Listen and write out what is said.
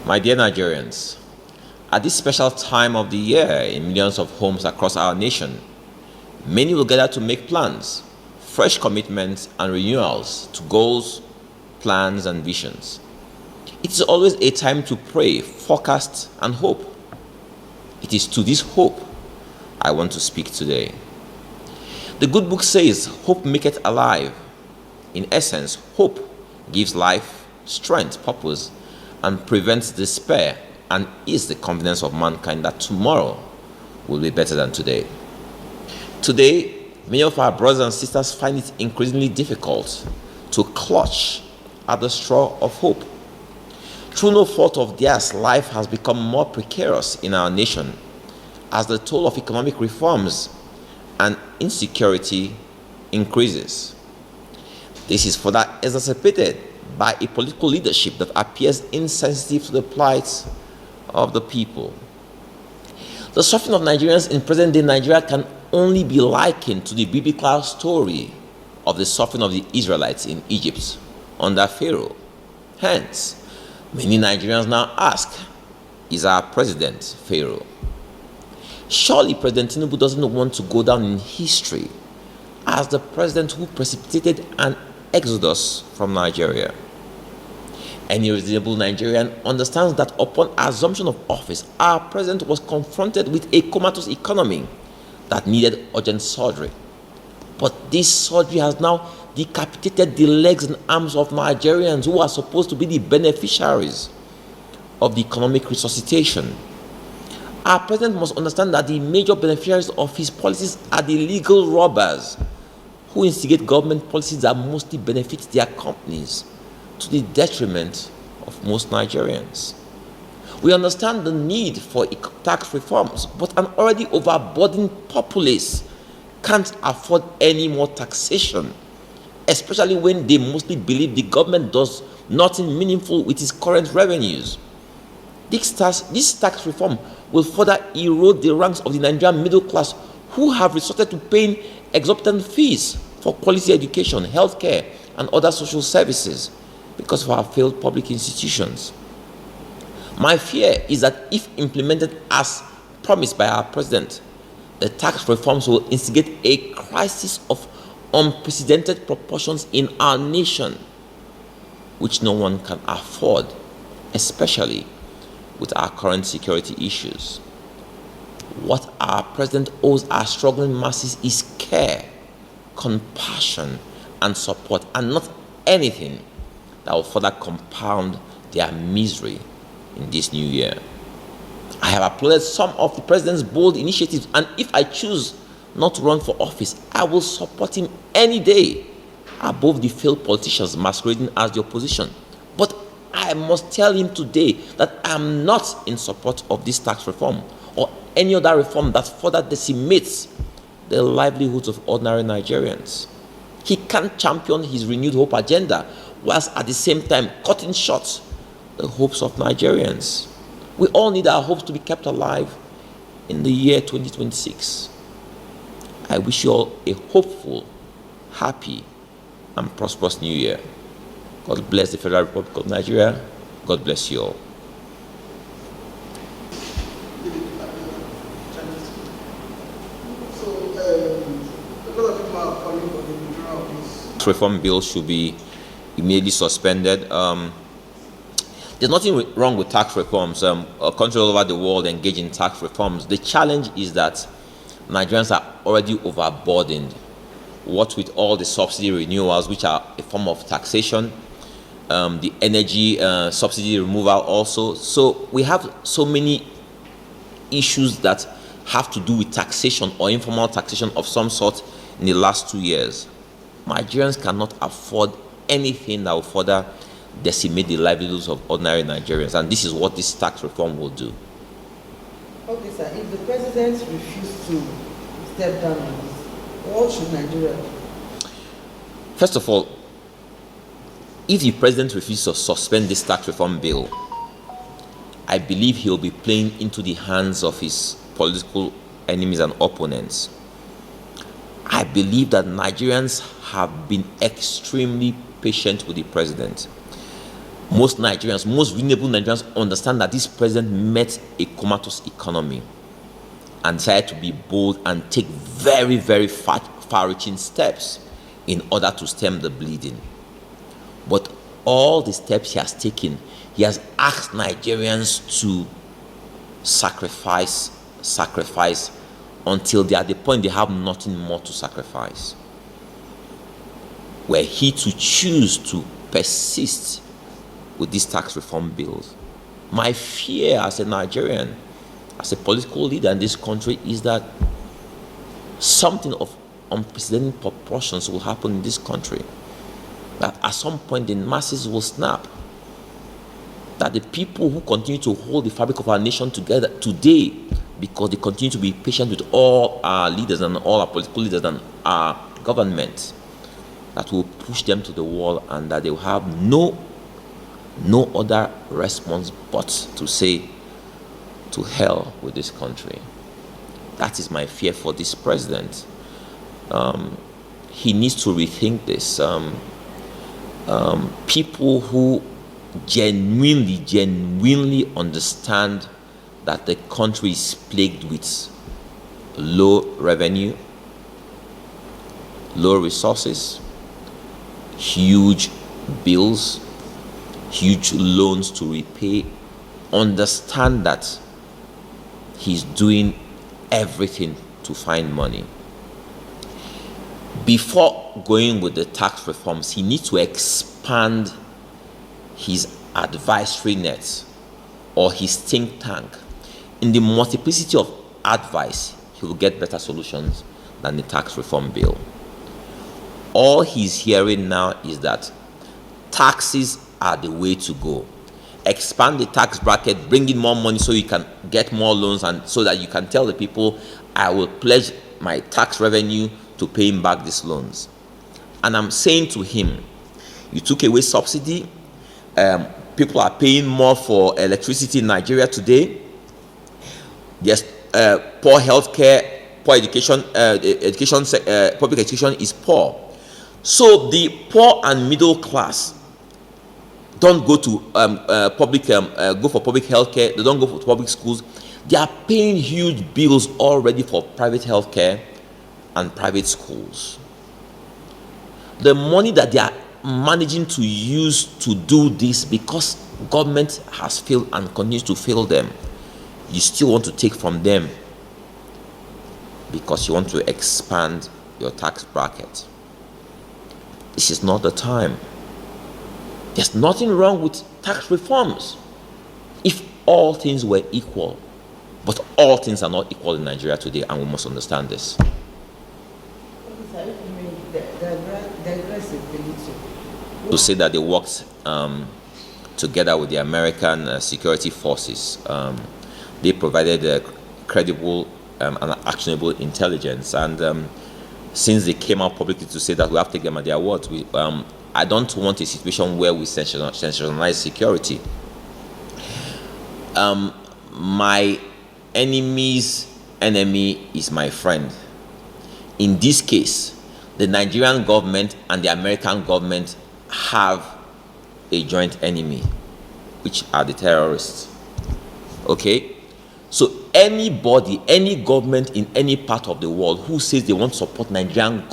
My dear Nigerians, at this special time of the year in millions of homes across our nation, many will gather to make plans, fresh commitments and renewals to goals, plans and visions. It is always a time to pray, forecast and hope. It is to this hope I want to speak today. The good book says, hope maketh alive. In essence, hope gives life, strength, purpose, and prevents despair, and is the confidence of mankind that tomorrow will be better than today. Today, many of our brothers and sisters find it increasingly difficult to clutch at the straw of hope. Through no fault of theirs, life has become more precarious in our nation as the toll of economic reforms and insecurity increases. This is further exacerbated by a political leadership that appears insensitive to the plight of the people. The suffering of Nigerians in present-day Nigeria can only be likened to the biblical story of the suffering of the Israelites in Egypt under Pharaoh. Hence, many Nigerians now ask, is our president Pharaoh? Surely President Tinubu doesn't want to go down in history as the president who precipitated an exodus from Nigeria. Any reasonable Nigerian understands that upon assumption of office, our president was confronted with a comatose economy that needed urgent surgery. But this surgery has now decapitated the legs and arms of Nigerians who are supposed to be the beneficiaries of the economic resuscitation. Our president must understand that the major beneficiaries of his policies are the legal robbers who instigate government policies that mostly benefit their companies to the detriment of most Nigerians. We understand the need for tax reforms, but an already overburdened populace can't afford any more taxation, especially when they mostly believe the government does nothing meaningful with its current revenues. This tax reform will further erode the ranks of the Nigerian middle class who have resorted to paying exorbitant fees for quality education, healthcare, and other social services because of our failed public institutions. My fear is that if implemented as promised by our president, the tax reforms will instigate a crisis of unprecedented proportions in our nation, which no one can afford, especially with our current security issues. What our president owes our struggling masses is care, compassion, and support, and not anything that will further compound their misery in this new year. I have applauded some of the president's bold initiatives, and if I choose not to run for office, I will support him any day above the failed politicians masquerading as the opposition. But I must tell him today that I am not in support of this tax reform or any other reform that further decimates the livelihoods of ordinary Nigerians. He can't champion his renewed hope agenda whilst at the same time cutting short the hopes of Nigerians. We all need our hopes to be kept alive in the year 2026. I wish you all a hopeful, happy, and prosperous new year. God bless the Federal Republic of Nigeria. God bless you all. Reform bill should be immediately suspended. There's nothing wrong with tax reforms. Countries all over the world engage in tax reforms. The challenge is that Nigerians are already overburdened. What with all the subsidy renewals, which are a form of taxation, the energy subsidy removal also. So we have so many issues that have to do with taxation or informal taxation of some sort in the last 2 years. Nigerians cannot afford anything that will further decimate the livelihoods of ordinary Nigerians, and this is what this tax reform will do. Okay, sir. If the president refuses to step down on this, what should Nigeria do? First of all, if the president refuses to suspend this tax reform bill, I believe he will be playing into the hands of his political enemies and opponents. I believe that Nigerians have been extremely patient with the president. Most Nigerians, most reasonable Nigerians understand that this president met a comatose economy and decided to be bold and take very, very far-reaching steps in order to stem the bleeding. But all the steps he has taken, he has asked Nigerians to sacrifice until they are at the point they have nothing more to sacrifice. Were he to choose to persist with these tax reform bills, my fear as a Nigerian, as a political leader in this country, is that something of unprecedented proportions will happen in this country. That at some point the masses will snap. That the people who continue to hold the fabric of our nation together today, because they continue to be patient with all our leaders and all our political leaders and our government, that will push them to the wall, and that they will have no other response but to say, to hell with this country. That is my fear for this president. He needs to rethink this. People who genuinely understand that the country is plagued with low revenue, low resources, huge bills, huge loans to repay, understand that he's doing everything to find money. Before going with the tax reforms, he needs to expand his advisory net or his think tank. In the multiplicity of advice, he will get better solutions than the tax reform bill. All he's hearing now is that taxes are the way to go. Expand the tax bracket, bring in more money so you can get more loans, and so that you can tell the people, I will pledge my tax revenue to paying back these loans. And I'm saying to him, you took away subsidy. People are paying more for electricity in Nigeria today. There's poor healthcare, poor education. Public education is poor. So the poor and middle class don't go to go for public healthcare. They don't go for public schools. They are paying huge bills already for private healthcare and private schools. The money that they are managing to use to do this, because government has failed and continues to fail them, you still want to take from them because you want to expand your tax bracket. This is not the time. There's nothing wrong with tax reforms if all things were equal. But all things are not equal in Nigeria today, and we must understand this. To say that they worked together with the American security forces, they provided credible and actionable intelligence, and since they came out publicly to say that we have to take them at their word, I don't want a situation where we sensationalize security. My enemy's enemy is my friend. In this case, the Nigerian government and the American government have a joint enemy, which are the terrorists. Okay? So anybody, any government in any part of the world who says they want to support Nigerian